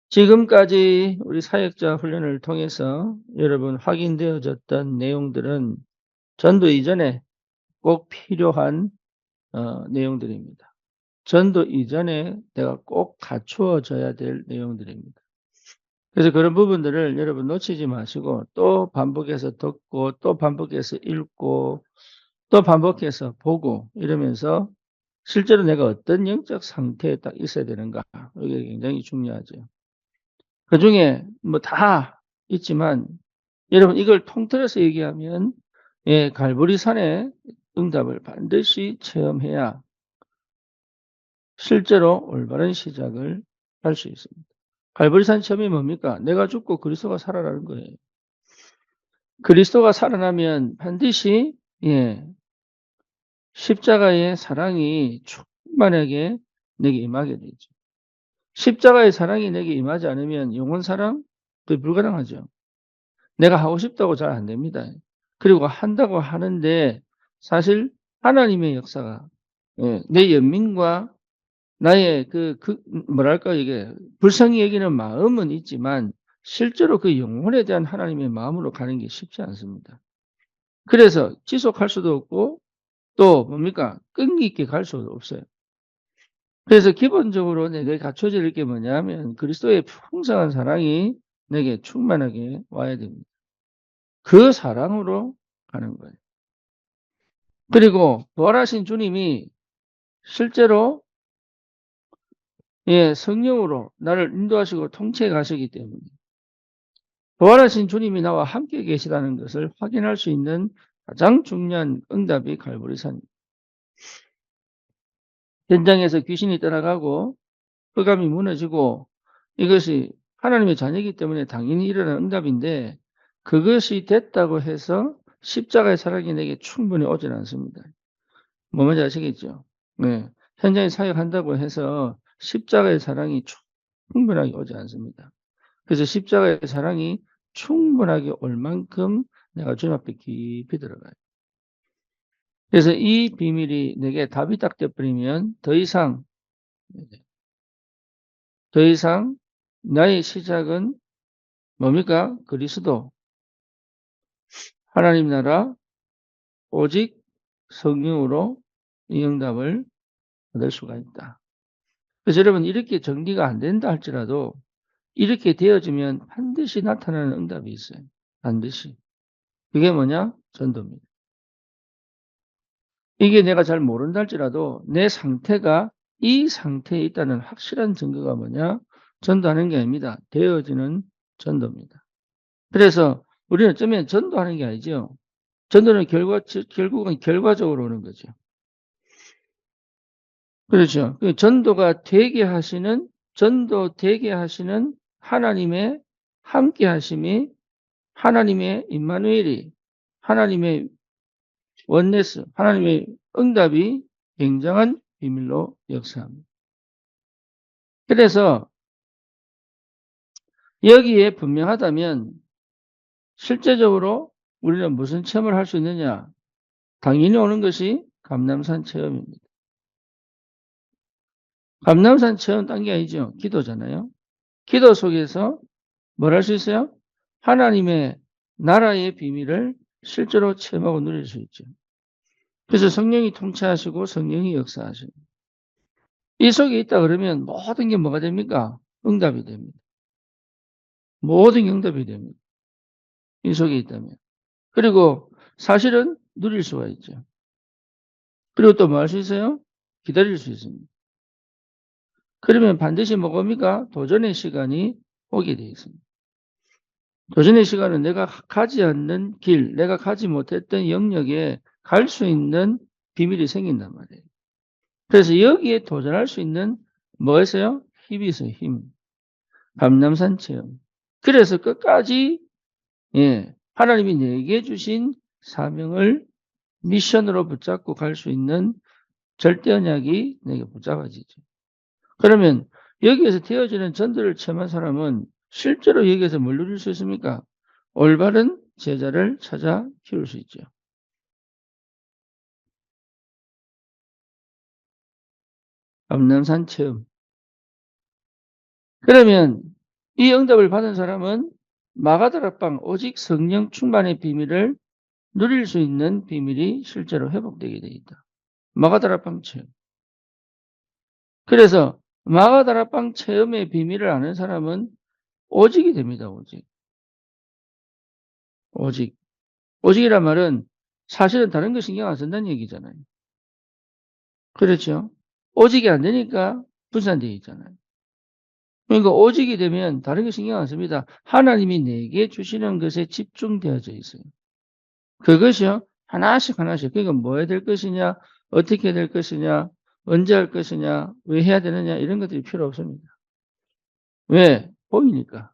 지금까지 우리 사역자 훈련을 통해서 여러분 확인되어졌던 내용들은 전도 이전에 꼭 필요한 내용들입니다. 전도 이전에 내가 꼭 갖추어져야 될 내용들입니다. 그래서 그런 부분들을 여러분 놓치지 마시고 또 반복해서 듣고 또 반복해서 읽고 또 반복해서 보고 이러면서 실제로 내가 어떤 영적 상태에 딱 있어야 되는가, 이게 굉장히 중요하죠. 그중에 뭐 다 있지만 여러분 이걸 통틀어서 얘기하면 갈보리산의 응답을 반드시 체험해야 실제로 올바른 시작을 할 수 있습니다. 갈보리산 체험이 뭡니까? 내가 죽고 그리스도가 살아나는 거예요. 그리스도가 살아나면 반드시 십자가의 사랑이 충만하게 내게 임하게 되죠. 십자가의 사랑이 내게 임하지 않으면 영혼 사랑? 그 불가능하죠. 내가 하고 싶다고 잘 안 됩니다. 그리고 한다고 하는데 사실 하나님의 역사가 내 연민과 나의 뭐랄까 이게 불쌍히 여기는 마음은 있지만 실제로 그 영혼에 대한 하나님의 마음으로 가는 게 쉽지 않습니다. 그래서 지속할 수도 없고 또 뭡니까? 끈기 있게 갈 수도 없어요. 그래서 기본적으로 내게 갖춰질 게 뭐냐면 그리스도의 풍성한 사랑이 내게 충만하게 와야 됩니다. 그 사랑으로 가는 거예요. 그리고 부활하신 주님이 실제로 성령으로 나를 인도하시고 통치해 가시기 때문에 부활하신 주님이 나와 함께 계시다는 것을 확인할 수 있는 가장 중요한 응답이 갈보리산입니다. 현장에서 귀신이 떠나가고 흑암이 무너지고 이것이 하나님의 자녀이기 때문에 당연히 일어난 응답인데 그것이 됐다고 해서 십자가의 사랑이 내게 충분히 오질 않습니다. 뭔지 아시겠죠? 네. 현장에 사역한다고 해서 십자가의 사랑이 충분하게 오지 않습니다. 그래서 십자가의 사랑이 충분하게 올 만큼 내가 주님 앞에 깊이 들어가요. 그래서 이 비밀이 내게 답이 딱 돼버리면 더 이상 나의 시작은 뭡니까? 그리스도, 하나님 나라, 오직 성령으로 이 응답을 얻을 수가 있다. 그래서 여러분 이렇게 정리가 안 된다 할지라도 이렇게 되어지면 반드시 나타나는 응답이 있어요. 반드시. 그게 뭐냐? 전도입니다. 이게 내가 잘 모른다 할지라도 내 상태가 이 상태에 있다는 확실한 증거가 뭐냐? 전도하는 게 아닙니다. 되어지는 전도입니다. 그래서 우리는 어쩌면 전도하는 게 아니죠. 전도는 결국은 결과적으로 오는 거죠. 그렇죠. 전도 되게 하시는 하나님의 함께 하심이 하나님의 임마누엘이 하나님의 원네스, 하나님의 응답이 굉장한 비밀로 역사합니다. 그래서 여기에 분명하다면 실제적으로 우리는 무슨 체험을 할 수 있느냐? 당연히 오는 것이 감람산 체험입니다. 감람산 체험 딴 게 아니죠. 기도잖아요. 기도 속에서 뭘 할 수 있어요? 하나님의 나라의 비밀을 실제로 체험하고 누릴 수 있죠. 그래서 성령이 통치하시고 성령이 역사하십니다. 이 속에 있다 그러면 모든 게 뭐가 됩니까? 응답이 됩니다. 모든 게 응답이 됩니다. 이 속에 있다면. 그리고 사실은 누릴 수가 있죠. 그리고 또 뭐 할 수 있어요? 기다릴 수 있습니다. 그러면 반드시 뭐겁니까? 도전의 시간이 오게 되어 있습니다. 도전의 시간은 내가 가지 않는 길, 내가 가지 못했던 영역에 갈 수 있는 비밀이 생긴단 말이에요. 그래서 여기에 도전할 수 있는 뭐였어요? 힘이 있어요, 힘. 감람산 체험. 그래서 끝까지 하나님이 내게 주신 사명을 미션으로 붙잡고 갈 수 있는 절대 언약이 내게 붙잡아지죠. 그러면 여기에서 되어지는 전도를 체험한 사람은 실제로 여기에서 뭘 누릴 수 있습니까? 올바른 제자를 찾아 키울 수 있죠. 감람산 체험. 그러면 이 응답을 받은 사람은 마가다락방 오직 성령 충만의 비밀을 누릴 수 있는 비밀이 실제로 회복되게 돼 있다. 마가다락방 체험. 그래서 마가다락방 체험의 비밀을 아는 사람은 오직이 됩니다. 오직. 오직. 오직이란 말은 사실은 다른 거 신경 안 쓴다는 얘기잖아요. 그렇죠? 오직이 안 되니까 분산되어 있잖아요. 그러니까 오직이 되면 다른 거 신경 안 씁니다. 하나님이 내게 주시는 것에 집중되어져 있어요. 그것이요. 하나씩 하나씩. 그러니까 뭐 해야 될 것이냐, 어떻게 될 것이냐, 언제 할 것이냐, 왜 해야 되느냐 이런 것들이 필요 없습니다. 왜? 보이니까.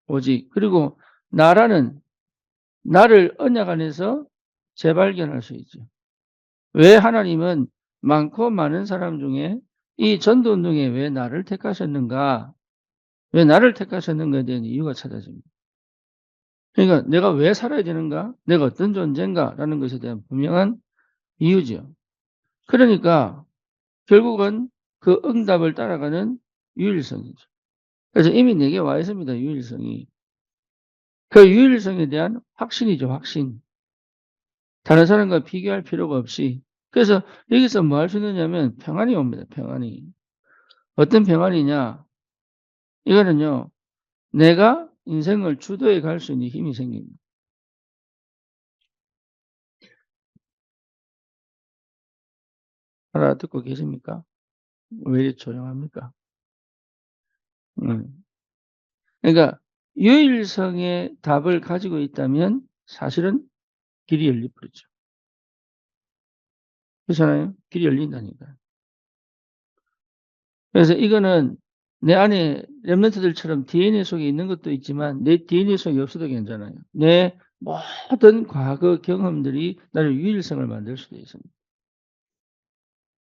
오직. 그리고 나를 언약 안에서 재발견할 수 있죠. 왜 하나님은 많고 많은 사람 중에 이 전도운동에 왜 나를 택하셨는가? 왜 나를 택하셨는가에 대한 이유가 찾아집니다. 그러니까 내가 왜 살아야 되는가? 내가 어떤 존재인가? 라는 것에 대한 분명한 이유죠. 그러니까 결국은 그 응답을 따라가는 유일성이죠. 그래서 이미 내게 와 있습니다. 유일성이. 그 유일성에 대한 확신이죠. 확신. 다른 사람과 비교할 필요가 없이. 그래서 여기서 뭐 할 수 있느냐면 평안이 옵니다. 평안이. 어떤 평안이냐? 이거는요. 내가 인생을 주도해 갈 수 있는 힘이 생깁니다. 알아듣고 계십니까? 왜 이렇게 조용합니까? 그러니까 유일성의 답을 가지고 있다면 사실은 길이 열려버리죠. 그렇잖아요. 길이 열린다니까요. 그래서 이거는 내 안에 렘넌트들처럼 DNA 속에 있는 것도 있지만 내 DNA 속에 없어도 괜찮아요. 내 모든 과거 경험들이 나를 유일성을 만들 수도 있습니다.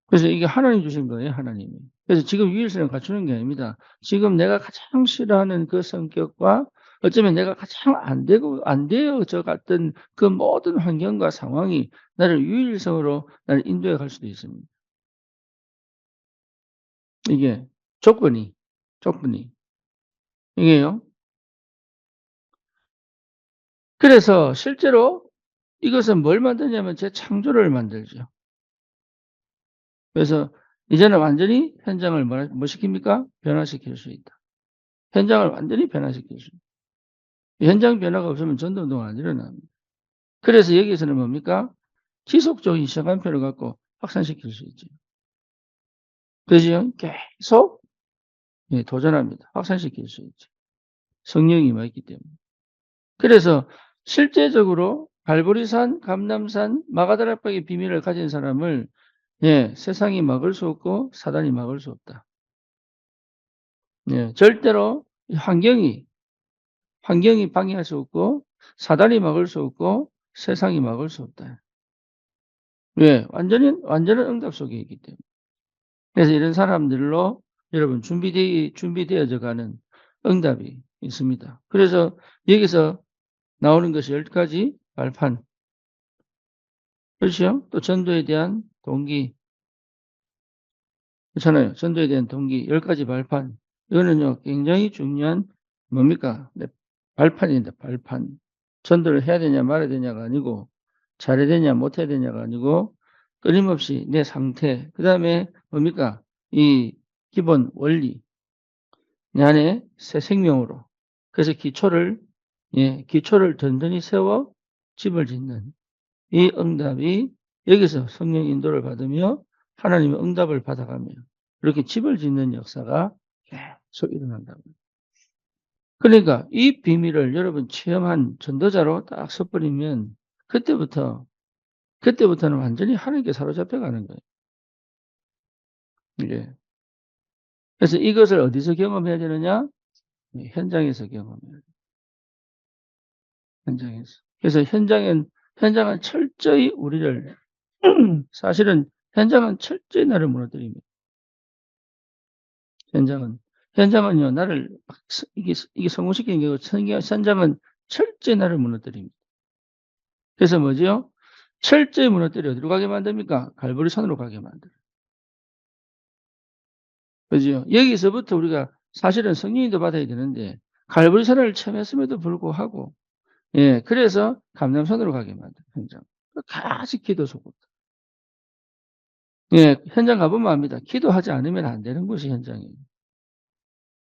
그래서 이게 하나님 주신 거예요, 하나님이. 그래서 지금 유일성을 갖추는 게 아닙니다. 지금 내가 가장 싫어하는 그 성격과 어쩌면 내가 가장 안 되어져 갔던 그 모든 환경과 상황이 나를 유일성으로 나를 인도해 갈 수도 있습니다. 이게 조건이. 이게요. 그래서 실제로 이것은 뭘 만드냐면 재창조를 만들죠. 그래서 이제는 완전히 현장을 뭐 시킵니까? 변화시킬 수 있다. 현장을 완전히 변화시킬 수 있다. 현장 변화가 없으면 전도운동은 안 일어납니다. 그래서 여기서는 뭡니까? 지속적인 시간표를 갖고 확산시킬 수 있죠. 그죠? 계속 도전합니다. 확산시킬 수 있죠. 성령이 임했기 때문에. 그래서 실제적으로 갈보리산, 감람산, 마가다락방의 비밀을 가진 사람을 세상이 막을 수 없고 사단이 막을 수 없다. 절대로 환경이 방해할 수 없고 사단이 막을 수 없고 세상이 막을 수 없다. 왜? 완전한 응답 속에 있기 때문에. 그래서 이런 사람들로 여러분 준비되어져 가는 응답이 있습니다. 그래서 여기서 나오는 것이 10가지 발판. 그렇죠? 또 전도에 대한 동기. 그렇잖아요. 전도에 대한 동기. 10가지 발판. 이거는요, 굉장히 중요한 뭡니까? 발판입니다. 발판. 전도를 해야 되냐 말아야 되냐가 아니고 잘해야 되냐 못해야 되냐가 아니고 끊임없이 내 상태, 그 다음에 뭡니까? 이 기본 원리, 내 안에 새 생명으로. 그래서 기초를 든든히 세워 집을 짓는 이 응답이 여기서 성령 인도를 받으며 하나님의 응답을 받아가며 이렇게 집을 짓는 역사가 계속 일어난다고. 그러니까 이 비밀을 여러분 체험한 전도자로 딱 서버리면 그때부터는 완전히 하나님께 사로잡혀 가는 거예요. 예. 그래서 이것을 어디서 경험해야 되느냐? 현장에서 경험해야 돼요. 현장에서. 그래서 현장은 철저히 우리를 사실은 현장은 철저히 나를 무너뜨립니다. 현장은요 나를 이게 성공시키는 게 아니고 현장은 철저히 나를 무너뜨립니다. 그래서 뭐죠? 철저히 무너뜨려 어디로 가게 만듭니까? 갈보리산으로 가게 만들어요. 그죠? 여기서부터 우리가 사실은 성령님도 받아야 되는데 갈보리산을 체험했음에도 불구하고 예 그래서 감람산으로 가게 만든 현장. 끝까지 기도 속으로. 예 현장 가 보면 압니다. 기도하지 않으면 안 되는 곳이 현장이에요.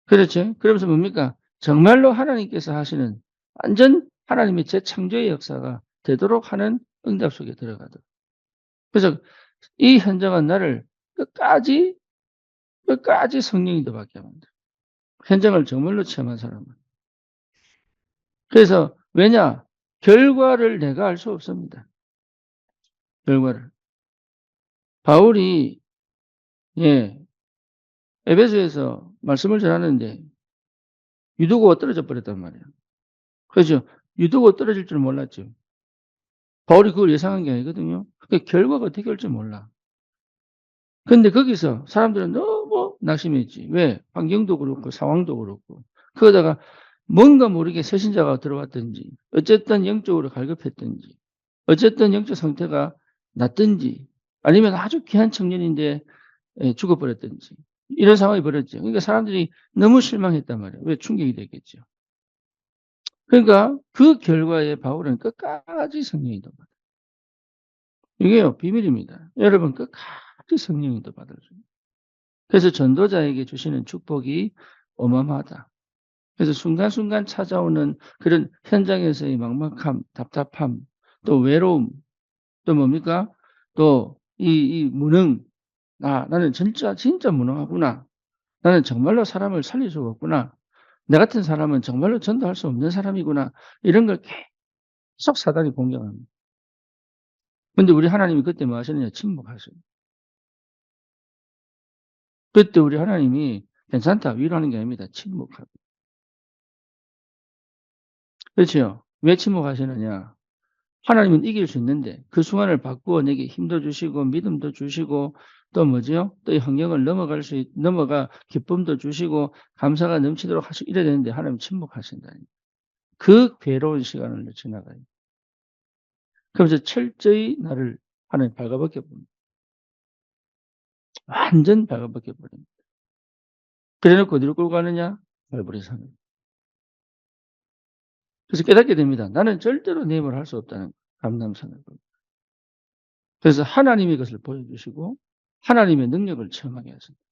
그렇죠. 그러면서 뭡니까? 정말로 하나님께서 하시는 완전 하나님의 재창조의 역사가 되도록 하는 응답 속에 들어가도록. 그래서 이 현장은 나를 끝까지, 끝까지 성령이 더 받게 만들어요. 현장을 정말로 체험한 사람은. 그래서 왜냐? 결과를 내가 알 수 없습니다. 결과를. 바울이 예 에베소에서 말씀을 전하는데 유두고가 떨어져 버렸단 말이에요. 그렇죠. 유두고 떨어질 줄 몰랐죠. 바울이 그걸 예상한 게 아니거든요. 그러니까 결과가 어떻게 올지 몰라. 근데 거기서 사람들은 너무 낙심했지. 왜? 환경도 그렇고 상황도 그렇고. 그러다가 뭔가 모르게 새신자가 들어왔든지 어쨌든 영적으로 갈급했든지 어쨌든 영적 상태가 낮든지 아니면 아주 귀한 청년인데 예 죽어버렸든지 이런 상황이 벌어졌죠. 그러니까 사람들이 너무 실망했단 말이에요. 왜? 충격이 됐겠죠. 그러니까 그 결과에 바울은 끝까지 성령이 임하다. 이게요 비밀입니다. 여러분 끝까지 성령이 임받을 수 있어요. 그래서 전도자에게 주시는 축복이 어마어마하다. 그래서 순간순간 찾아오는 그런 현장에서의 막막함, 답답함, 또 외로움, 또 뭡니까? 또 이 무능. '나는 진짜 무능하구나. 나는 정말로 사람을 살릴 수가 없구나. 나 같은 사람은 정말로 전도할 수 없는 사람이구나.' 이런 걸 계속 사단이 공격합니다. 근데 우리 하나님이 그때 뭐 하셨느냐? 침묵하셔요. 그때 우리 하나님이 "괜찮다." 위로하는 게 아닙니다. 침묵하고. 그렇지요. 왜 침묵하시느냐? 하나님은 이길 수 있는데 그 순간을 바꾸어 내게 힘도 주시고 믿음도 주시고 또 뭐지요? 또 이 환경을 넘어가 기쁨도 주시고 감사가 넘치도록 하시고 이래야 되는데 하나님은 침묵하신다니. 그 괴로운 시간을 지나가요. 그러면서 철저히 나를 하나님 발가벗겨 버립니다. 완전 발가벗겨 버립니다. 그래 놓고 어디로 끌고 가느냐? 갈보리산으로. 그래서 깨닫게 됩니다. 나는 절대로 내 힘으로 할 수 없다는 거. 감람산을. 그래서 하나님이 그것을 보여주시고 하나님의 능력을 체험하게 하십니다.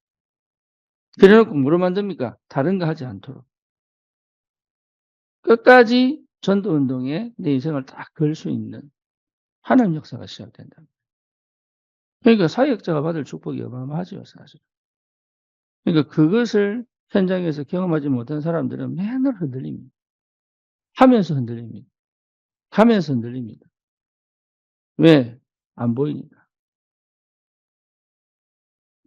그래 놓고 뭐로 만듭니까? 다른 거 하지 않도록. 끝까지 전도 운동에 내 인생을 딱 걸 수 있는 하나님 역사가 시작된다. 그러니까 사역자가 받을 축복이 어마어마하죠, 사실. 그러니까 그것을 현장에서 경험하지 못한 사람들은 맨날 흔들립니다. 하면서 흔들립니다. 가면서 흔들립니다. 왜? 안 보이니까.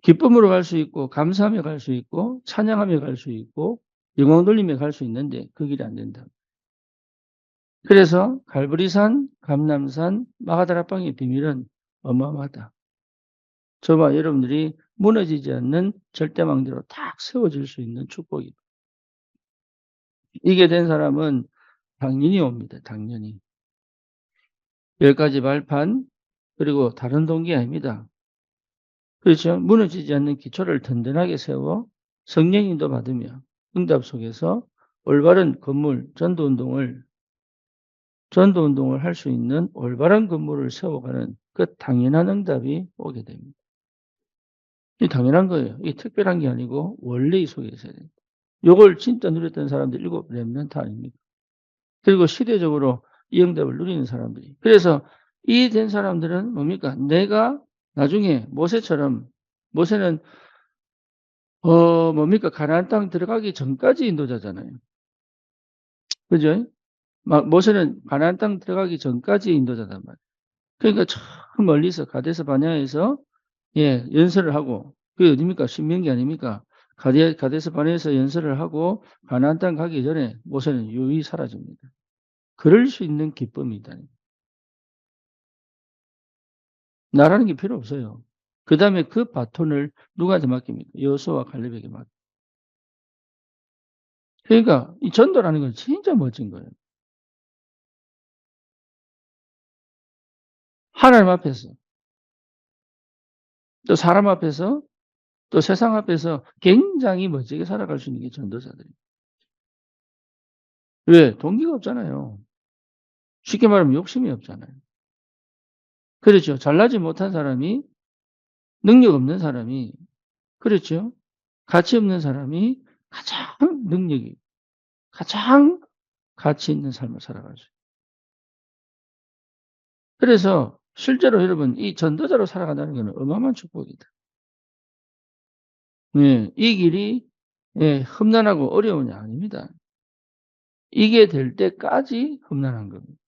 기쁨으로 갈 수 있고 감사하며 갈 수 있고 찬양하며 갈 수 있고 영광 돌리며 갈 수 있는데 그 길이 안 된다. 그래서 갈보리산, 감람산, 마가다락방의 비밀은 어마어마하다. 저와 여러분들이 무너지지 않는 절대망대로 딱 세워질 수 있는 축복이다. 이게 된 사람은 당연히 옵니다. 당연히. 10가지 발판 그리고 다른 동기 아닙니다. 그렇죠. 무너지지 않는 기초를 든든하게 세워 성령 인도 받으며 응답 속에서 올바른 건물 전도 운동을 할 수 있는 올바른 건물을 세워가는 그 당연한 응답이 오게 됩니다. 이 당연한 거예요. 이게 특별한 게 아니고 원래 이 속에 있어야 됩니다. 요걸 진짜 누렸던 사람들 7 렘넌트 아닙니까? 그리고 시대적으로 이 응답을 누리는 사람들이. 그래서 이 된 사람들은 뭡니까? 내가 나중에 모세처럼 모세는 뭡니까? 가나안 땅 들어가기 전까지 인도자잖아요. 그죠? 막 모세는 가나안 땅 들어가기 전까지 인도자단 말이에요. 그러니까 저 멀리서 가데스 바네아에서 예 연설을 하고 그게 어딥니까? 신명기 아닙니까? 가데스 바네아에서 연설을 하고 가나안 땅 가기 전에 모세는 유유히 사라집니다. 그럴 수 있는 기쁨이 있다니. 나라는 게 필요 없어요. 그다음에 그 바톤을 누구한테 맡깁니까? 여호수아와 갈렙에게 맡. 그러니까 이 전도라는 건 진짜 멋진 거예요. 하나님 앞에서 또 사람 앞에서 또 세상 앞에서 굉장히 멋지게 살아갈 수 있는 게 전도자들이에요. 왜? 동기가 없잖아요. 쉽게 말하면 욕심이 없잖아요. 그렇죠. 잘나지 못한 사람이, 능력 없는 사람이, 그렇죠. 가치 없는 사람이 가장 능력이, 가장 가치 있는 삶을 살아갈 수 있어요. 그래서 실제로 여러분 이 전도자로 살아간다는 것은 어마어마한 축복이다. 예. 이 길이 예 험난하고 어려운이 아닙니다. 이게 될 때까지 험난한 겁니다.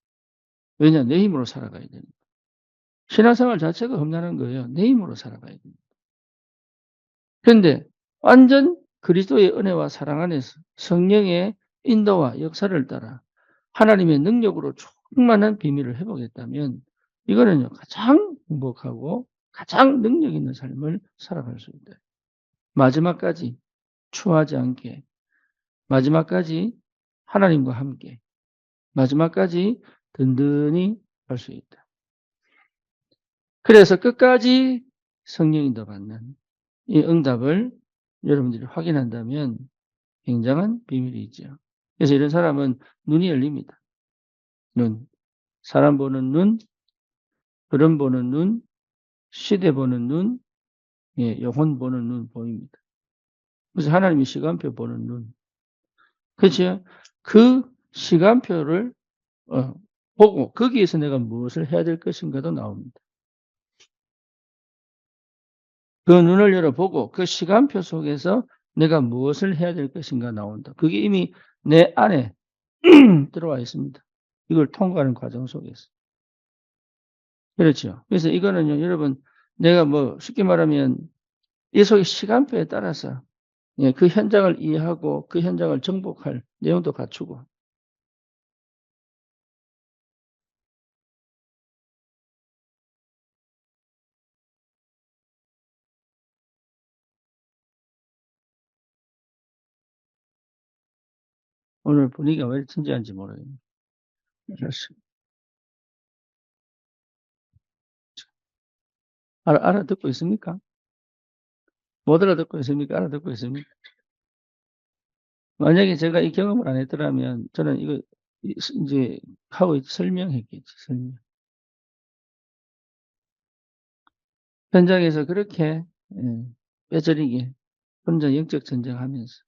왜냐? 내 힘으로 살아가야 되니까. 신앙생활 자체가 험난한 거예요. 내 힘으로 살아가야 됩니다. 그런데 완전 그리스도의 은혜와 사랑 안에서 성령의 인도와 역사를 따라 하나님의 능력으로 충만한 비밀을 회복했다면 이거는요 가장 행복하고 가장 능력 있는 삶을 살아갈 수 있다. 마지막까지 추하지 않게, 마지막까지 하나님과 함께, 마지막까지 든든히 갈 수 있다. 그래서 끝까지 성령 인도 받는 이 응답을 여러분들이 확인한다면 굉장한 비밀이 있죠. 그래서 이런 사람은 눈이 열립니다. 눈. 사람 보는 눈, 그런 보는 눈, 시대 보는 눈, 예, 영혼 보는 눈 보입니다. 그래서 하나님의 시간표 보는 눈. 그렇죠? 그 시간표를 보고 거기에서 내가 무엇을 해야 될 것인가도 나옵니다. 그 눈을 열어보고 그 시간표 속에서 내가 무엇을 해야 될 것인가 나온다. 그게 이미 내 안에 들어와 있습니다. 이걸 통과하는 과정 속에서. 그렇죠. 그래서 이거는요, 여러분, 내가 뭐 쉽게 말하면 이 속의 시간표에 따라서 예, 그 현장을 이해하고 그 현장을 정복할 내용도 갖추고. 오늘 분위기가 왜 이렇게 진지한지 모르겠네요. 알았어요. 알아듣고 있습니까? 못 알아듣고 있습니까? 알아듣고 있습니까? 만약에 제가 이 경험을 안 했더라면 저는 이거 이제 하고 설명했겠지, 설명. 현장에서 그렇게 예, 뼈저리게 혼자 영적 전쟁하면서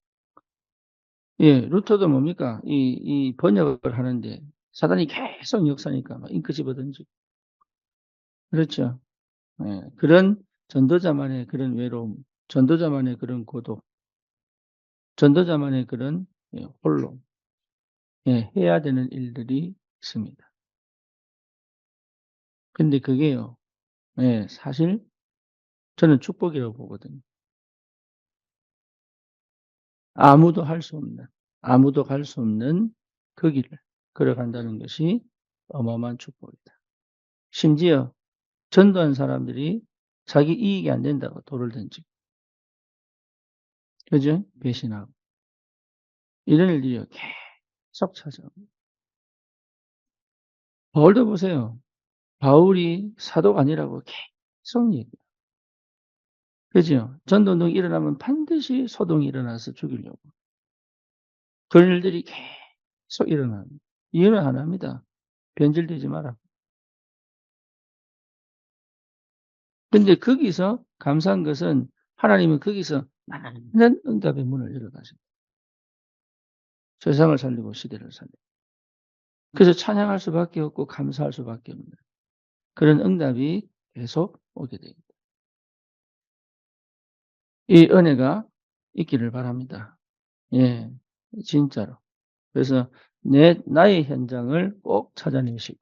예, 루터도 뭡니까? 이 번역을 하는데 사단이 계속 역사니까 막 잉크 집어던지고 그렇죠. 예, 그런 전도자만의 그런 외로움, 전도자만의 그런 고독, 전도자만의 그런 예, 홀로 예, 해야 되는 일들이 있습니다. 근데 그게요. 예, 사실 저는 축복이라고 보거든요. 아무도 할 수 없는, 아무도 갈 수 없는 그 길을 걸어간다는 것이 어마어마한 축복이다. 심지어 전도한 사람들이 자기 이익이 안 된다고 돌을 던지고, 그죠? 배신하고. 이런 일들이 계속 찾아옵니다. 바울도 보세요. 바울이 사도가 아니라고 계속 얘기해요. 그죠? 전도운동이 일어나면 반드시 소동이 일어나서 죽이려고. 그런 일들이 계속 일어납니다. 이해는 안 합니다. 변질되지 마라. 근데 거기서 감사한 것은 하나님은 거기서 많은 응답의 문을 열어 가십니다. 세상을 살리고 시대를 살리고. 그래서 찬양할 수밖에 없고 감사할 수밖에 없는 그런 응답이 계속 오게 됩니다. 이 은혜가 있기를 바랍니다. 예. 진짜로. 그래서 나의 현장을 꼭 찾아내시고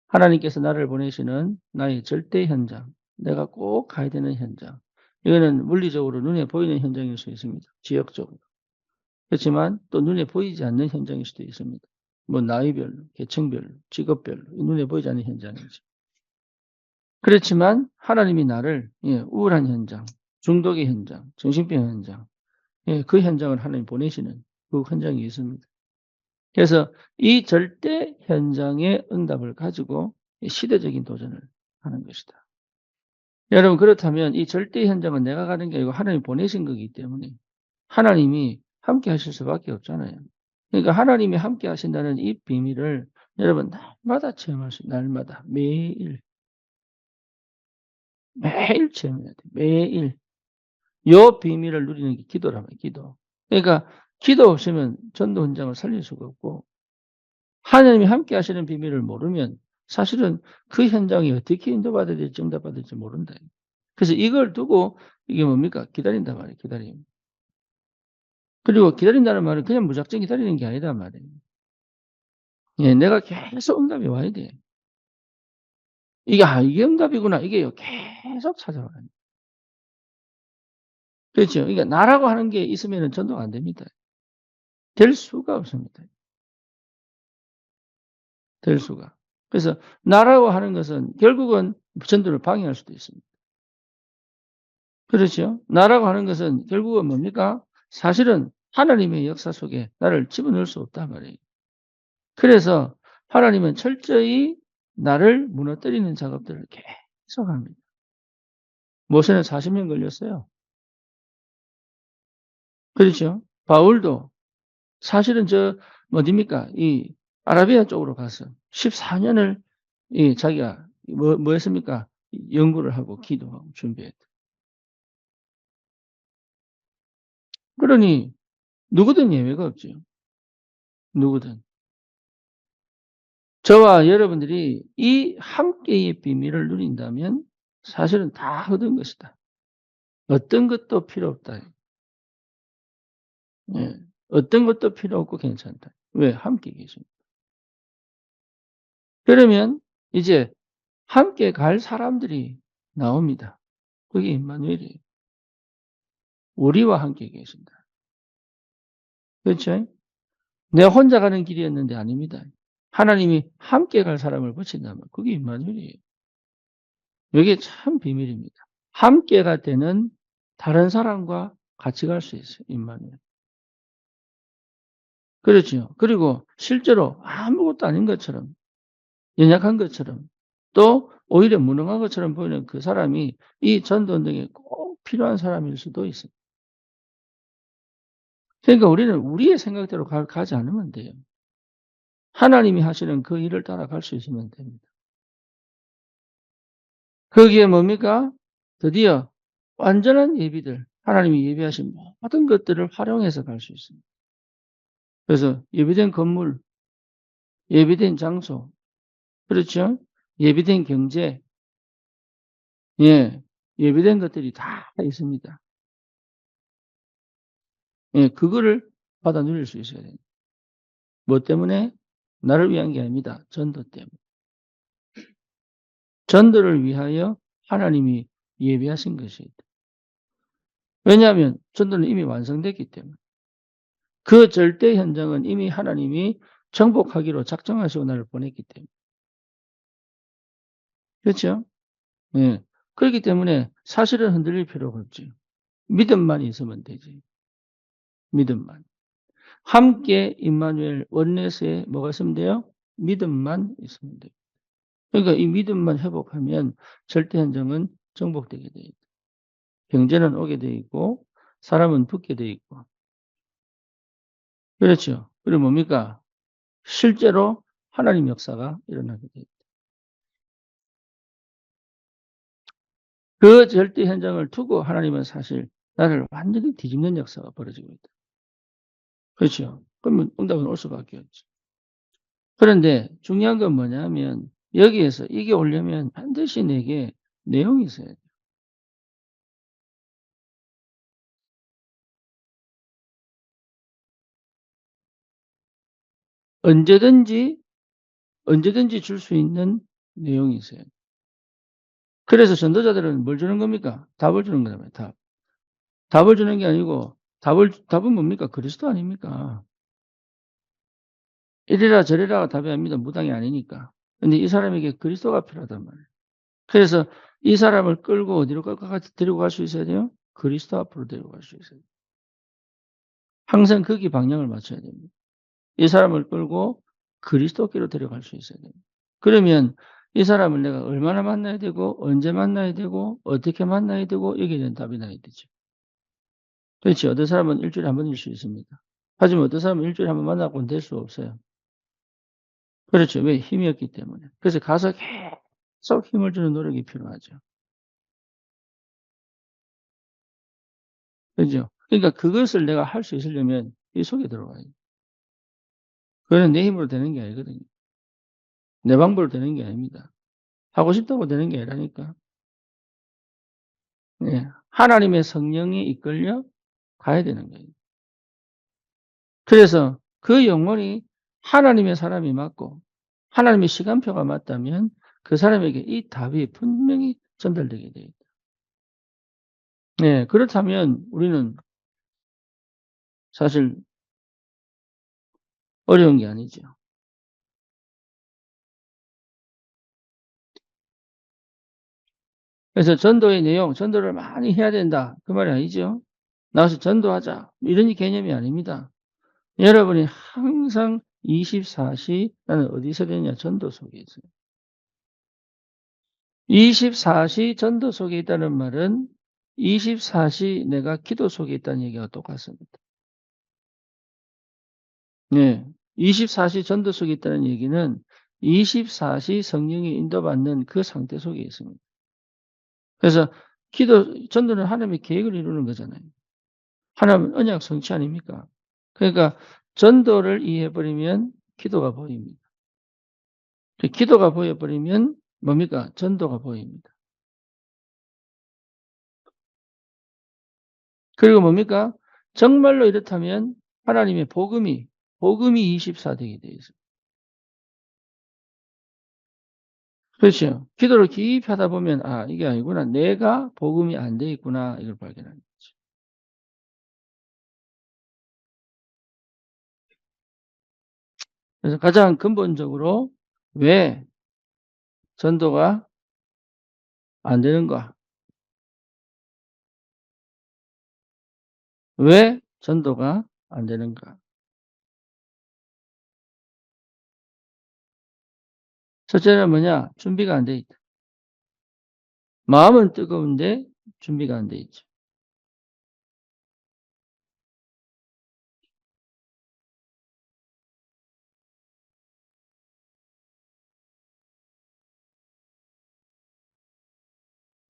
하나님께서 나를 보내시는 나의 절대 현장, 내가 꼭 가야 되는 현장. 이거는 물리적으로 눈에 보이는 현장일 수 있습니다. 지역적으로. 그렇지만 또 눈에 보이지 않는 현장일 수도 있습니다. 뭐 나이별로, 계층별로, 직업별로 눈에 보이지 않는 현장이죠. 그렇지만 하나님이 나를 예, 우울한 현장, 중독의 현장, 정신병 현장, 예, 그 현장을 하나님 보내시는 그 현장이 있습니다. 그래서 이 절대 현장의 응답을 가지고 시대적인 도전을 하는 것이다. 여러분 그렇다면 이 절대 현장은 내가 가는 게 아니고 하나님이 보내신 거기 때문에 하나님이 함께 하실 수밖에 없잖아요. 그러니까 하나님이 함께 하신다는 이 비밀을 여러분 날마다 체험할 수 날마다 매일, 매일 체험해야 돼. 매일. 요 비밀을 누리는 게 기도라면 기도. 그러니까 기도 없으면 전도 현장을 살릴 수가 없고 하나님이 함께 하시는 비밀을 모르면 사실은 그 현장이 어떻게 인도받아야 될지 응답받아야 될지 모른다. 그래서 이걸 두고 이게 뭡니까? 기다린단 말이에요, 기다림. 그리고 기다린다는 말은 그냥 무작정 기다리는 게 아니란 말이에요. 예, 내가 계속 응답이 와야 돼. 이게 '아 이게 응답이구나.' 이게요 계속 찾아와요. 그렇죠. 그러니까 나라고 하는 게 있으면은 전도가 안 됩니다. 될 수가 없습니다. 될 수가. 그래서 나라고 하는 것은 결국은 전도를 방해할 수도 있습니다. 그렇죠. 나라고 하는 것은 결국은 뭡니까? 사실은 하나님의 역사 속에 나를 집어넣을 수 없단 말이에요. 그래서 하나님은 철저히 나를 무너뜨리는 작업들을 계속합니다. 모세는 40년 걸렸어요. 그렇죠. 바울도 사실은 어딥니까? 이 아라비아 쪽으로 가서 14 년을 이 자기가 뭐 했습니까? 연구를 하고 기도하고 준비했다. 그러니 누구든 예외가 없지요. 누구든. 저와 여러분들이 이 함께의 비밀을 누린다면 사실은 다 얻은 것이다. 어떤 것도 필요 없다. 예. 어떤 것도 필요 없고 괜찮다. 왜? 함께 계십니다. 그러면 이제 함께 갈 사람들이 나옵니다. 그게 임마누엘이에요. 우리와 함께 계신다. 그렇죠? 내가 혼자 가는 길이었는데 아닙니다. 하나님이 함께 갈 사람을 붙인다면 그게 임마누엘이에요. 이게 참 비밀입니다. 함께가 되는 다른 사람과 같이 갈 수 있어요, 임마누엘. 그렇죠. 그리고 실제로 아무것도 아닌 것처럼 연약한 것처럼 또 오히려 무능한 것처럼 보이는 그 사람이 이 전도운동에 꼭 필요한 사람일 수도 있습니다. 그러니까 우리는 우리의 생각대로 가지 않으면 돼요. 하나님이 하시는 그 일을 따라갈 수 있으면 됩니다. 거기에 뭡니까? 드디어 완전한 예비들, 하나님이 예비하신 모든 것들을 활용해서 갈 수 있습니다. 그래서 예비된 건물, 예비된 장소, 그렇죠? 예비된 경제, 예, 예비된 것들이 다 있습니다. 예, 그거를 받아 누릴 수 있어야 됩니다. 뭐 때문에? 나를 위한 게 아닙니다. 전도 때문에. 전도를 위하여 하나님이 예비하신 것이다. 왜냐하면 전도는 이미 완성됐기 때문에. 그 절대 현장은 이미 하나님이 정복하기로 작정하시고 나를 보냈기 때문에. 그렇죠? 예. 그렇기 때문에 사실은 흔들릴 필요가 없지. 믿음만 있으면 되지. 믿음만. 함께 임마누엘 원내스에 뭐가 있으면 돼요? 믿음만 있으면 돼요. 그러니까 이 믿음만 회복하면 절대 현장은 정복되게 돼 있다. 경제는 오게 돼 있고 사람은 붙게 돼 있고. 그렇죠. 그리고 뭡니까? 실제로 하나님 역사가 일어나게 돼 있다. 그 절대 현장을 두고 하나님은 사실 나를 완전히 뒤집는 역사가 벌어지고 있다. 그렇죠. 그러면 응답은 올 수밖에 없죠. 그런데 중요한 건 뭐냐면 여기에서 이게 오려면 반드시 내게 내용이 있어야 돼요. 언제든지, 언제든지 줄 수 있는 내용이 있어요. 그래서 전도자들은 뭘 주는 겁니까? 답을 주는 거잖아요, 답. 답을 주는 게 아니고 답은 뭡니까? 그리스도 아닙니까? 이래라 저래라가 답이 아닙니다. 무당이 아니니까. 근데 이 사람에게 그리스도가 필요하단 말이에요. 그래서 이 사람을 끌고 어디로 데리고 갈 수 있어야 돼요? 그리스도 앞으로 데려갈 수 있어야 돼요. 항상 거기 방향을 맞춰야 됩니다. 이 사람을 끌고 그리스도께로 데려갈 수 있어야 됩니다. 그러면 이 사람을 내가 얼마나 만나야 되고 언제 만나야 되고 어떻게 만나야 되고 여기에 대한 답이 나야 되죠. 그렇지. 어떤 사람은 일 주일에 한 번일 수 있습니다. 하지만 어떤 사람은 일 주일에 한 번 만나고는 될 수 없어요. 그렇죠. 왜? 힘이 없기 때문에. 그래서 가서 계속 힘을 주는 노력이 필요하죠. 그죠? 그러니까 그것을 내가 할 수 있으려면 이 속에 들어가야 돼요. 그거는 내 힘으로 되는 게 아니거든요. 내 방법으로 되는 게 아닙니다. 하고 싶다고 되는 게 아니라니까. 예. 하나님의 성령이 이끌려 가야 되는 거예요. 그래서 그 영혼이 하나님의 사람이 맞고 하나님의 시간표가 맞다면 그 사람에게 이 답이 분명히 전달되게 돼 있다. 네. 그렇다면 우리는 사실 어려운 게 아니죠. 그래서 전도의 내용, 전도를 많이 해야 된다. 그 말이 아니죠. 나가서 전도하자. 이런 개념이 아닙니다. 여러분이 항상 24시 나는 어디서 되느냐? 전도 속에 있어요. 24시 전도 속에 있다는 말은 24시 내가 기도 속에 있다는 얘기가 똑같습니다. 네. 24시 전도 속에 있다는 얘기는 24시 성령이 인도받는 그 상태 속에 있습니다. 그래서 전도는 하나님의 계획을 이루는 거잖아요. 하나님은 언약 성취 아닙니까? 그러니까 전도를 이해해 버리면 기도가 보입니다. 그 기도가 보여 버리면 뭡니까? 전도가 보입니다. 그리고 뭡니까? 정말로 이렇다면 하나님의 복음이 24 되게 되어 있어요. 그렇죠. 기도를 깊이 하다 보면 '아 이게 아니구나. 내가 복음이 안 돼 있구나.' 이걸 발견하는 거죠. 그래서 가장 근본적으로 왜 전도가 안 되는가? 왜 전도가 안 되는가? 첫째는 뭐냐? 준비가 안 돼 있다. 마음은 뜨거운데 준비가 안 돼 있죠.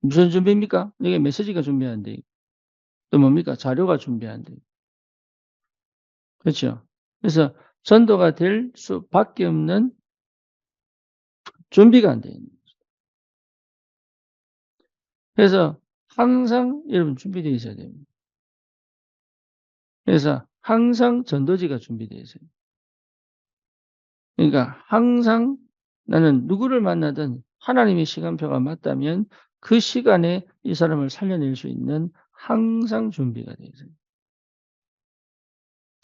무슨 준비입니까? 이게 메시지가 준비 안 돼 있고 또 뭡니까? 자료가 준비 안 돼 있고. 그렇죠. 그래서 전도가 될 수밖에 없는 준비가 안 돼 있는 거죠. 그래서 항상 여러분 준비되어 있어야 됩니다. 그래서 항상 전도지가 준비되어 있어요. 그러니까 항상 나는 누구를 만나든 하나님의 시간표가 맞다면 그 시간에 이 사람을 살려낼 수 있는 항상 준비가 되어 있어요.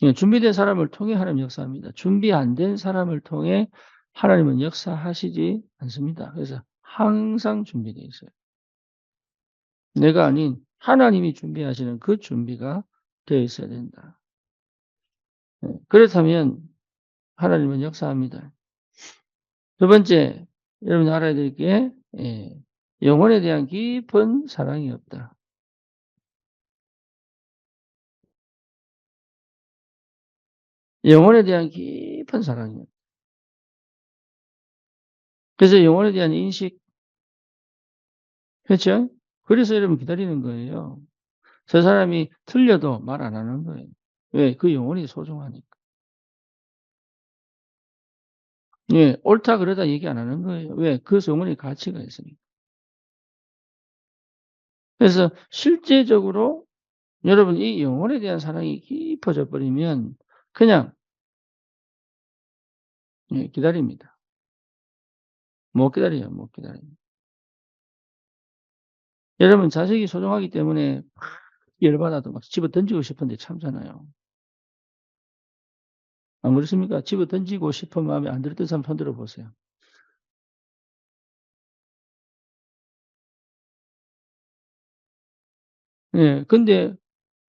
예, 준비된 사람을 통해 하나님 역사합니다. 준비 안 된 사람을 통해 하나님은 역사하시지 않습니다. 그래서 항상 준비되어 있어요. 내가 아닌 하나님이 준비하시는 그 준비가 되어 있어야 된다. 예, 그렇다면 하나님은 역사합니다. 두 번째, 여러분이 알아야 될 게, 예, 영혼에 대한 깊은 사랑이 없다. 영혼에 대한 깊은 사랑이 없다. 그래서 영혼에 대한 인식, 그렇죠? 그래서 여러분 기다리는 거예요. 저 사람이 틀려도 말 안 하는 거예요. 왜? 그 영혼이 소중하니까. 예, 옳다 그러다 얘기 안 하는 거예요. 왜? 그 영혼이 가치가 있으니까. 그래서 실제적으로 여러분 이 영혼에 대한 사랑이 깊어져 버리면 그냥 예, 기다립니다. 못 기다려요. 못 기다려요. 여러분 자식이 소중하기 때문에 막 열받아도 막 집어 던지고 싶은데 참잖아요. 안 그렇습니까? 집어 던지고 싶은 마음이 안 들었던 사람 손 들어 보세요. 예. 근데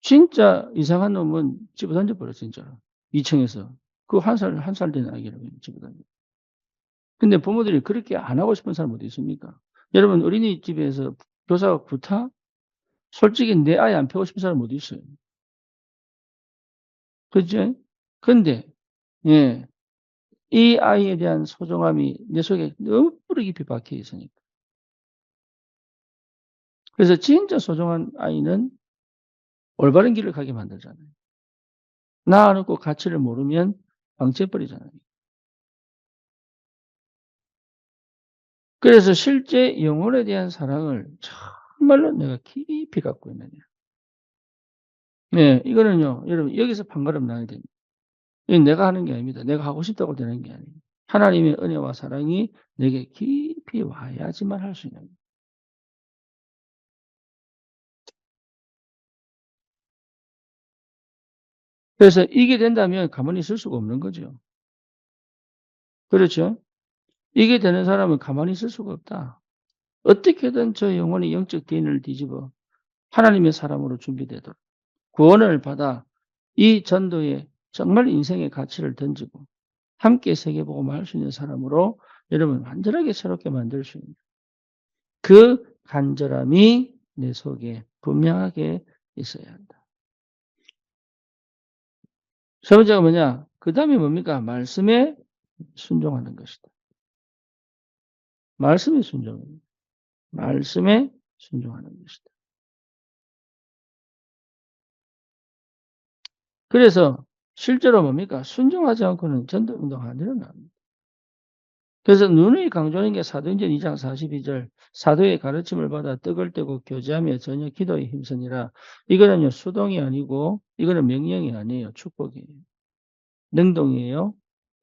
진짜 이상한 놈은 집어 던져 버려 진짜로. 2 층에서. 그 한 살 된 아기를 집어 던져. 근데 부모들이 그렇게 안 하고 싶은 사람 어디 있습니까? 여러분 어린이집에서 교사가 구타? 솔직히 내 아이 안 패고 싶은 사람 어디 있어요? 그죠? 근데 예. 이 아이에 대한 소중함이 내 속에 너무 뿌리 깊이 박혀 있으니까. 그래서 진짜 소중한 아이는 올바른 길을 가게 만들잖아요. 낳아놓고 가치를 모르면 방치해버리잖아요. 그래서 실제 영혼에 대한 사랑을 정말로 내가 깊이 갖고 있느냐. 네. 이거는요. 여러분 여기서 판가름 나야 됩니다. 이건 내가 하는 게 아닙니다. 내가 하고 싶다고 되는 게 아니에요. 하나님의 은혜와 사랑이 내게 깊이 와야지만 할 수 있는 거예요. 그래서 이게 된다면 가만히 있을 수가 없는 거죠. 그렇죠? 이게 되는 사람은 가만히 있을 수가 없다. 어떻게든 저 영혼의 영적 DNA를 뒤집어 하나님의 사람으로 준비되도록 구원을 받아 이 전도에 정말 인생의 가치를 던지고 함께 세계복음을 할 수 있는 사람으로 여러분 완전하게 새롭게 만들 수 있는 그 간절함이 내 속에 분명하게 있어야 한다. 세 번째가 뭐냐? 그다음에 뭡니까? 말씀에 순종하는 것이다. 말씀에 순종입니다. 말씀에 순종하는 것이다. 그래서 실제로 뭡니까? 순종하지 않고는 전도 운동 안 일어납니다. 그래서 누누이 강조하는 게 사도행전 2장 42절 사도의 가르침을 받아 떡을 떼고 교제하며 전혀 기도에 힘쓰니라. 이거는요 수동이 아니고 이거는 명령이 아니에요. 축복이에요. 능동이에요.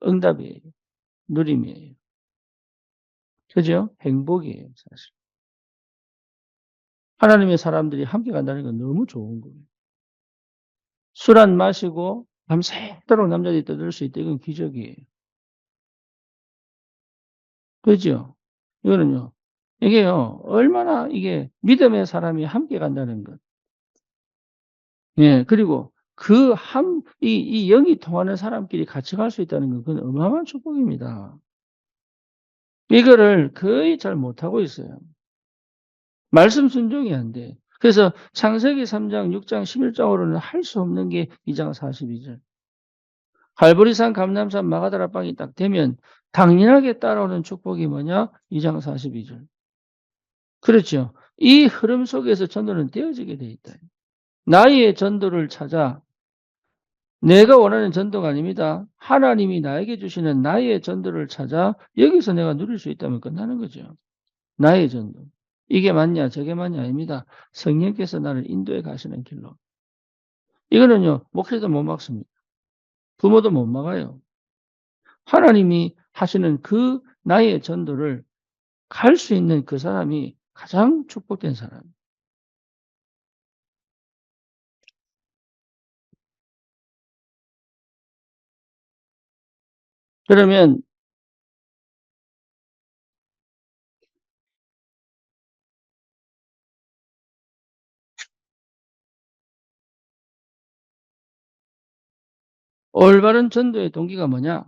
응답이에요. 누림이에요. 그죠? 행복이에요 사실. 하나님의 사람들이 함께 간다는 건 너무 좋은 거예요. 술 안 마시고 밤새도록 남자들이 떠들 수 있다. 이건 기적이에요. 그죠? 이거는요. 이게요. 얼마나 이게 믿음의 사람이 함께 간다는 것. 예. 그리고 그 이 영이 통하는 사람끼리 같이 갈 수 있다는 건 그건 어마어마한 축복입니다. 이거를 거의 잘 못하고 있어요. 말씀 순종이 안 돼. 그래서 창세기 3장 6장 11 장으로는 할 수 없는 게 2장 42 절. 갈보리산 감람산 마가다라 빵이 딱 되면 당연하게 따라오는 축복이 뭐냐? 2장 42 절. 그렇죠. 이 흐름 속에서 전도는 되어지게 돼 있다. 나의 전도를 찾아 내가 원하는 전도가 아닙니다. 하나님이 나에게 주시는 나의 전도를 찾아 여기서 내가 누릴 수 있다면 끝나는 거죠. 나의 전도. 이게 맞냐 저게 맞냐 아닙니다. 성령께서 나를 인도해 가시는 길로. 이거는요. 목회도 못 막습니다. 부모도 못 막아요. 하나님이 하시는 그 나의 전도를 갈 수 있는 그 사람이 가장 축복된 사람. 그러면 올바른 전도의 동기가 뭐냐?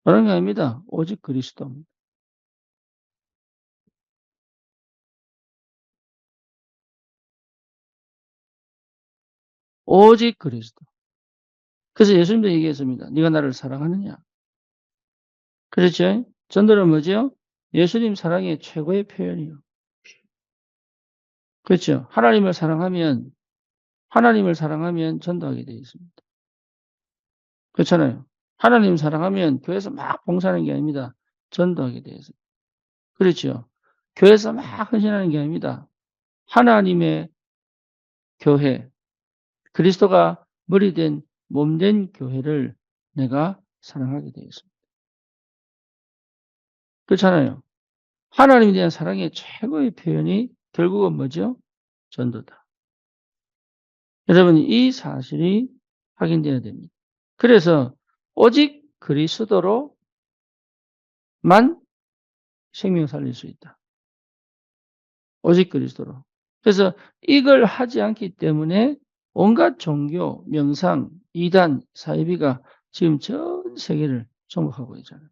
다른 게 아닙니다. 오직 그리스도입니다. 오직 그리스도. 그래서 예수님도 얘기했습니다. 네가 나를 사랑하느냐? 그렇죠? 전도는 뭐죠? 예수님 사랑의 최고의 표현이요. 그렇죠? 하나님을 사랑하면 전도하게 되어 있습니다. 그렇잖아요. 하나님 사랑하면 교회에서 막 봉사하는 게 아닙니다. 전도하게 되어 있습니다. 그렇죠? 교회에서 막 헌신하는 게 아닙니다. 하나님의 교회, 그리스도가 머리 된 몸 된 교회를 내가 사랑하게 되어 있습니다. 그렇잖아요. 하나님에 대한 사랑의 최고의 표현이 결국은 뭐죠? 전도다. 여러분 이 사실이 확인돼야 됩니다. 그래서 오직 그리스도로만 생명 살릴 수 있다. 오직 그리스도로. 그래서 이걸 하지 않기 때문에 온갖 종교, 명상, 이단, 사이비가 지금 전 세계를 정복하고 있잖아요.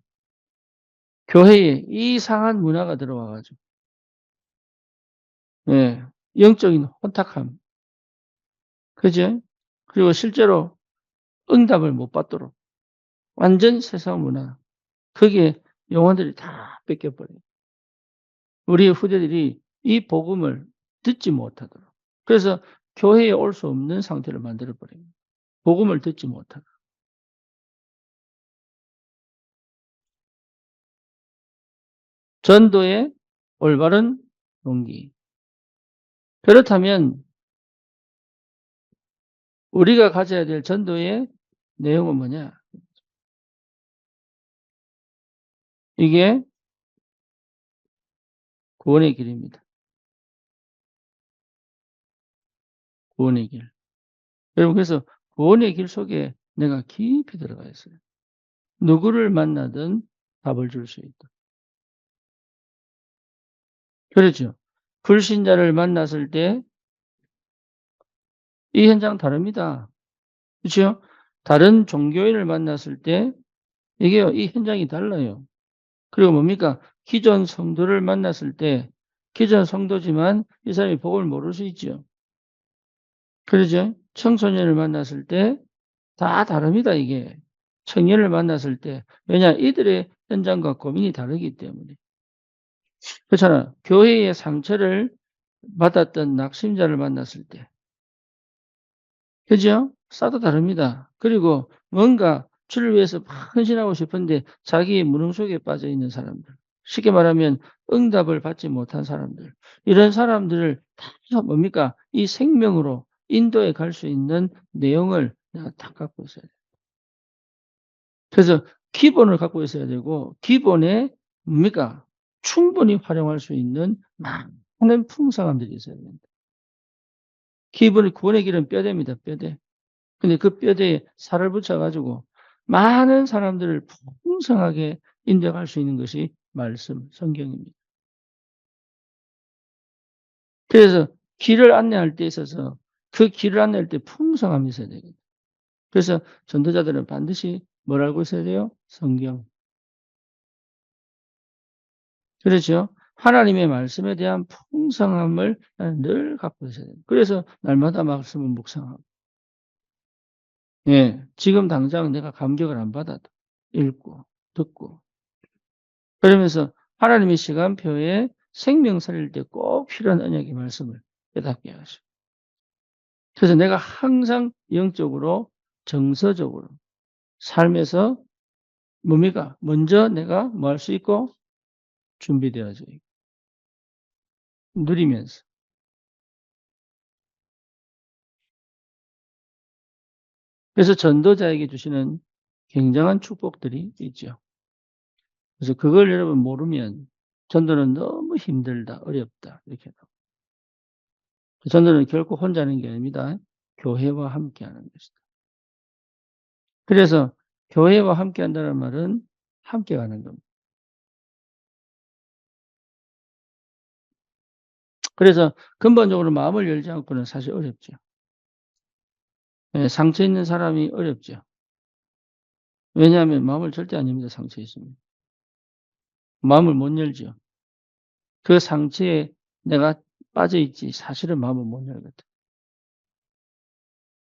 교회에 이상한 문화가 들어와 가지고 예. 영적인 혼탁함. 그죠? 그리고 실제로 응답을 못 받도록 완전 세상 문화. 거기에 영혼들이 다 뺏겨 버려요. 우리 후대들이 이 복음을 듣지 못하도록. 그래서 교회에 올 수 없는 상태를 만들어 버립니다. 복음을 듣지 못하도록. 전도의 올바른 동기. 그렇다면 우리가 가져야 될 전도의 내용은 뭐냐? 이게 구원의 길입니다. 구원의 길. 여러분 그래서 구원의 길 속에 내가 깊이 들어가 있어요. 누구를 만나든 답을 줄 수 있다. 그렇죠. 불신자를 만났을 때 이 현장 다릅니다. 그렇죠? 다른 종교인을 만났을 때 이게요, 이 현장이 달라요. 그리고 뭡니까? 기존 성도를 만났을 때 기존 성도지만 이 사람이 복음을 모를 수 있죠. 그러죠? 청소년을 만났을 때 다 다릅니다, 이게. 청년을 만났을 때. 왜냐? 이들의 현장과 고민이 다르기 때문에. 그렇잖아. 교회의 상처를 받았던 낙심자를 만났을 때. 그죠? 싹다 다릅니다. 그리고 뭔가 주를 위해서 막 헌신하고 싶은데 자기의 무능 속에 빠져 있는 사람들. 쉽게 말하면 응답을 받지 못한 사람들. 이런 사람들을 다 뭡니까? 이 생명으로 인도에 갈 수 있는 내용을 내가 다 갖고 있어야 돼요. 그래서 기본을 갖고 있어야 되고 기본에 뭡니까? 충분히 활용할 수 있는 많은 풍성함들이 있어야 됩니다. 기본의 구원의 길은 뼈대입니다, 뼈대. 근데 그 뼈대에 살을 붙여 가지고 많은 사람들을 풍성하게 인도할 수 있는 것이 말씀, 성경입니다. 그래서 길을 안내할 때 있어서 그 길을 안내할 때 풍성함이 있어야 되거든요. 그래서 전도자들은 반드시 뭘 알고 있어야 돼요? 성경. 그렇죠? 하나님의 말씀에 대한 풍성함을 늘 갖고 있어야 돼요. 그래서 날마다 말씀을 묵상하고. 예. 지금 당장 내가 감격을 안 받아도 읽고 듣고 그러면서 하나님의 시간표에 생명 살릴 때 꼭 필요한 언약의 말씀을 깨닫게 하시고. 그래서 내가 항상 영적으로 정서적으로 삶에서 뭡니까? 먼저 내가 뭐 할 수 있고 준비되어져 있고 누리면서. 그래서 전도자에게 주시는 굉장한 축복들이 있죠. 그래서 그걸 여러분 모르면 전도는 너무 힘들다, 어렵다 이렇게 나와요. 전도는 결코 혼자 하는 게 아닙니다. 교회와 함께 하는 것이다. 그래서 교회와 함께 한다는 말은 함께 가는 겁니다. 그래서 근본적으로 마음을 열지 않고는 사실 어렵죠. 예, 상처 있는 사람이 어렵죠. 왜냐하면 마음을 절대 안 엽니다, 상처 있으면. 마음을 못 열죠. 그 상처에 내가 빠져 있지 사실은 마음을 못 열거든.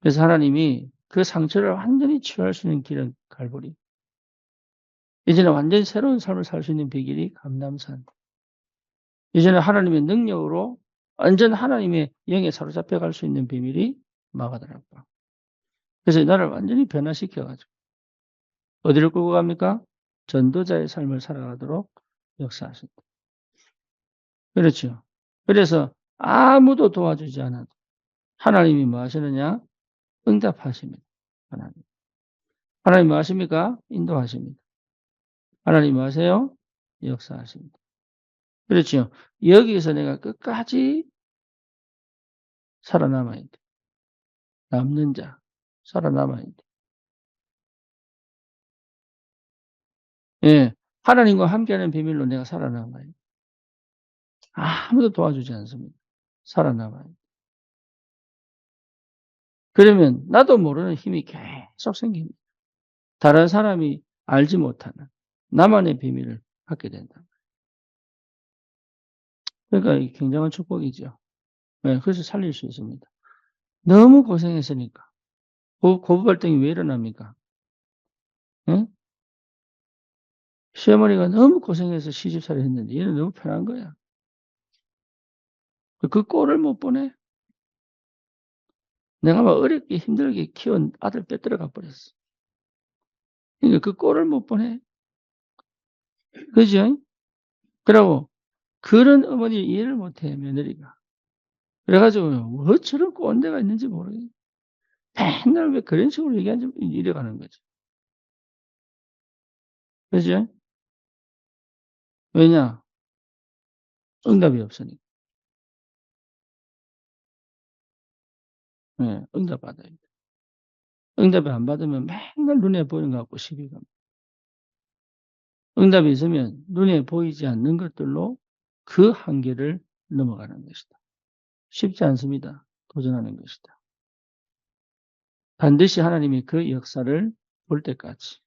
그래서 하나님이 그 상처를 완전히 치유할 수 있는 길은 갈보리. 이제는 완전히 새로운 삶을 살 수 있는 비결이 감람산. 이제는 하나님의 능력으로 완전 하나님의 영에 사로잡혀 갈 수 있는 비밀이 마가다락방. 그래서 나를 완전히 변화시켜 가지고 어디를 끌고 갑니까? 전도자의 삶을 살아가도록 역사하신다. 그렇죠. 그래서 아무도 도와주지 않아도 하나님이 뭐 하시느냐? 응답하십니다. 하나님. 하나님 뭐 하십니까? 인도하십니다. 하나님 뭐 하세요? 역사하십니다. 그렇죠. 여기에서 내가 끝까지 살아남아야 돼. 남는 자. 살아남아야 돼. 예. 하나님과 함께하는 비밀로 내가 살아남아야 돼. 아무도 도와주지 않습니다. 살아남아야 돼. 그러면 나도 모르는 힘이 계속 생깁니다. 다른 사람이 알지 못하는 나만의 비밀을 갖게 된다. 그러니까 이 굉장한 축복이죠. 예, 그래서 살릴 수 있습니다. 너무 고생했으니까. 고부 갈등이 왜 일어납니까? 예? 시어머니가 너무 고생해서 시집살이 했는데 얘는 너무 편한 거야. 그 꼴을 못 보네. 내가 막 어렵게 힘들게 키운 아들 빼들어가 버렸어. 그러니까 그 꼴을 못 보네. 그죠? 그러고 그런 어머니를 이해를 못해 며느리가. 그래 가지고 왜 저런 꼰대가 있는지 모르겠어. 맨날 왜 그런 식으로 얘기하는지 이래 가는 거지. 그죠? 왜냐? 응답이 없으니까. 예. 응답 받아야 돼. 응답을 안 받으면 맨날 눈에 보이는 거 갖고 시비 겁니다. 응답이 있으면 눈에 보이지 않는 것들로 그 한계를 넘어가는 것이다. 쉽지 않습니다. 도전하는 것이다. 반드시 하나님이 그 역사를 볼 때까지.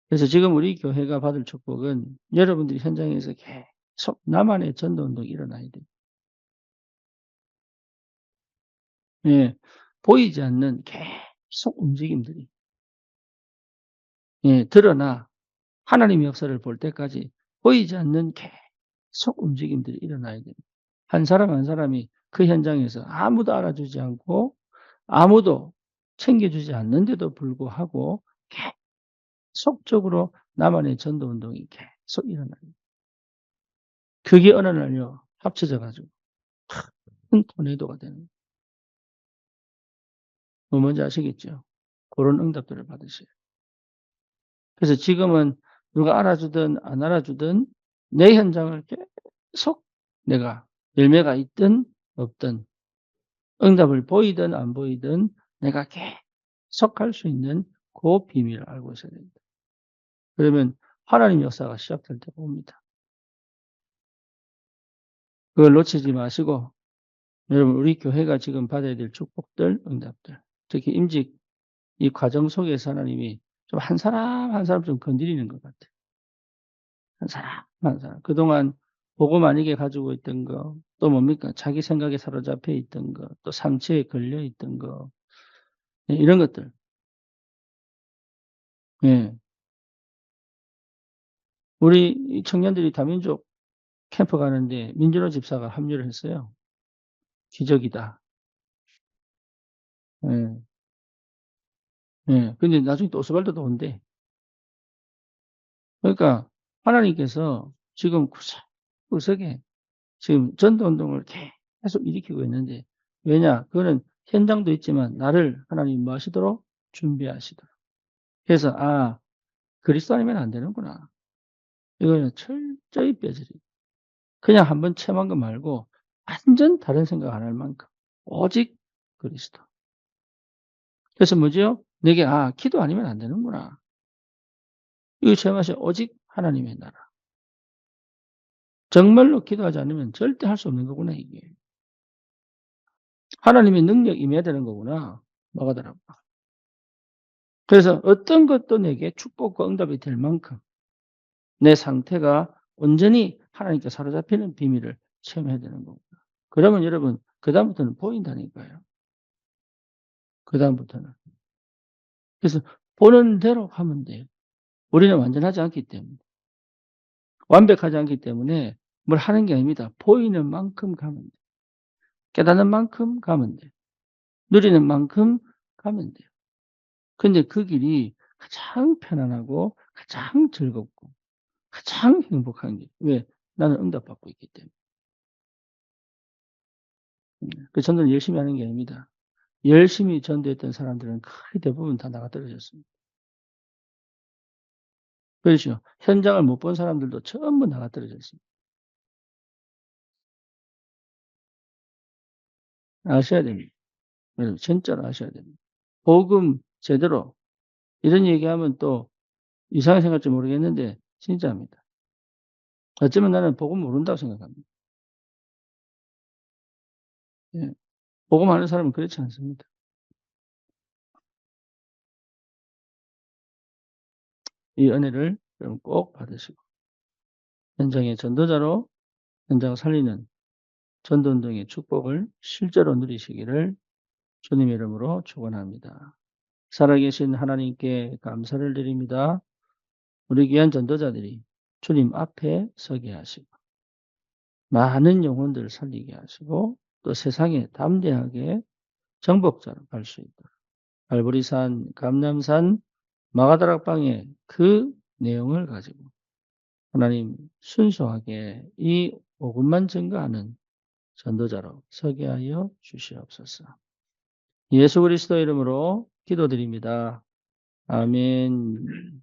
그래서 지금 우리 교회가 받을 축복은 여러분들이 현장에서 계속 나만의 전도 운동이 일어나야 돼요. 예. 보이지 않는 계속 움직임들이 예 드러나 하나님의 역사를 볼 때까지 보이지 않는 계속 움직임들이 일어나야 됩니다. 한 사람 한 사람이 그 현장에서 아무도 알아주지 않고 아무도 챙겨주지 않는데도 불구하고 계속적으로 나만의 전도 운동이 계속 일어나요. 그게 어느 날요 합쳐져 가지고 큰 토네이도가 되는 거예요. 뭐 뭔지 아시겠죠? 고런 응답들을 받으셔야 돼요. 그래서 지금은 누가 알아주든 안 알아주든 내 현장을 계속 내가 열매가 있든 없든 응답을 보이든 안 보이든 내가 계속 할 수 있는 그 비밀을 알고 있어야 됩니다. 그러면 하나님의 역사가 시작될 때가 옵니다. 그걸 놓치지 마시고 여러분 우리 교회가 지금 받아야 될 축복들, 응답들 특히 임직 이 과정 속에서 하나님이 좀 한 사람 한 사람 좀 건드리는 것 같아요. 한 사람 한 사람. 그동안 복음 아니게 가지고 있던 거 또 뭡니까? 자기 생각에 사로잡혀 있던 거 또 상처에 걸려 있던 거 예 이런 것들. 예. 우리 이 청년들이 다민족 캠프 가는데 민준호 집사가 합류를 했어요. 기적이다. 예. 예. 근데 나중에 또 오스발도도 온대. 그러니까 하나님께서 지금 구석구석에 지금 전도 운동을 계속 일으키고 있는데 왜냐? 그거는 현장도 있지만 나를 하나님이 뭐 하시도록? 준비하시도록. 그래서 '아 그리스도 아니면 안 되는구나.' 이거는 철저히 빼버리고 그냥 한번 체험한 거 말고 완전 다른 생각 안 할 만큼 오직 그리스도. 그래서 뭐지요? 내게 '아 기도 아니면 안 되는구나.' 이거 체험하세요. 오직 하나님의 나라. 정말로 기도하지 않으면 절대 할 수 없는 거구나 이게. 하나님의 능력이 임해야 되는 거구나. 뭐가더라고. 그래서 어떤 것도 내게 축복과 응답이 될 만큼 내 상태가 온전히 하나님께 사로잡히는 비밀을 체험해야 되는 거구나. 그러면 여러분 그다음부터는 보인다니까요. 그다음부터는. 그래서 보는 대로 하면 돼요. 우리는 완전하지 않기 때문에. 완벽하지 않기 때문에 뭘 하는 게 아닙니다. 보이는 만큼 가면 돼요. 깨닫는 만큼 가면 돼요. 누리는 만큼 가면 돼요. 근데 그 길이 가장 편안하고 가장 즐겁고 가장 행복한 길. 왜? 나는 응답받고 있기 때문에. 그 전도는 열심히 하는 게 아닙니다. 열심히 전도했던 사람들은 거의 대부분 다 나가 떨어졌습니다. 그렇죠. 현장을 못 본 사람들도 전부 나가 떨어졌습니다. 아셔야 됩니다. 여러분 진짜로 아셔야 됩니다. 복음 제대로 이런 얘기하면 또 이상하게 생각할지 모르겠는데 진짜입니다. 어쩌면 나는 복음 모른다고 생각합니다. 예. 복음하는 사람은 그렇지 않습니다. 이 은혜를 여러분 꼭 받으시고 현장의 전도자로 현장 살리는 전도운동의 축복을 실제로 누리시기를 주님의 이름으로 축원합니다. 살아계신 하나님께 감사를 드립니다. 우리 귀한 전도자들이 주님 앞에 서게 하시고 많은 영혼들을 살리게 하시고 또 세상에 담대하게 정복자로 갈 수 있도록 갈보리산, 감람산, 마가다락방의 그 내용을 가지고 하나님 순수하게 이 복음만 증거하는 전도자로 서게 하여 주시옵소서. 예수 그리스도 이름으로 기도드립니다. 아멘.